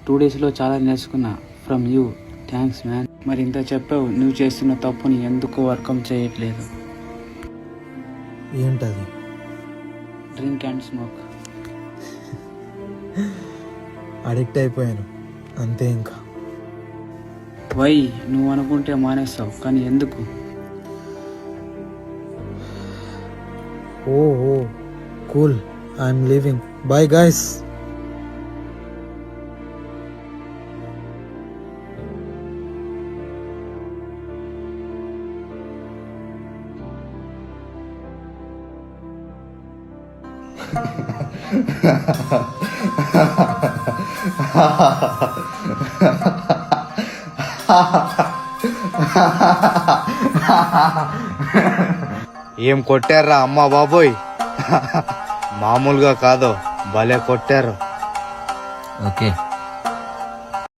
2 డేస్లో చాలా నేర్చుకున్నా ఫ్రమ్ యూ థ్యాంక్స్ మ్యాన్. మరి ఇంత చెప్పావు, నువ్వు చేస్తున్న తప్పుని ఎందుకు వర్కం చేయట్లేదు? ఏంటది? Drink and smoke. అడిక్ట్ అయిపోయాను అంతే. ఇంకా వై? నువ్వు అనుకుంటే మానేస్తావు, కానీ ఎందుకు? Oh cool, I'm leaving. Bye guys. ఏం కొట్టారా అమ్మా బాబోయ్, మామూలుగా కాదు, భలే కొట్టారు. ఓకే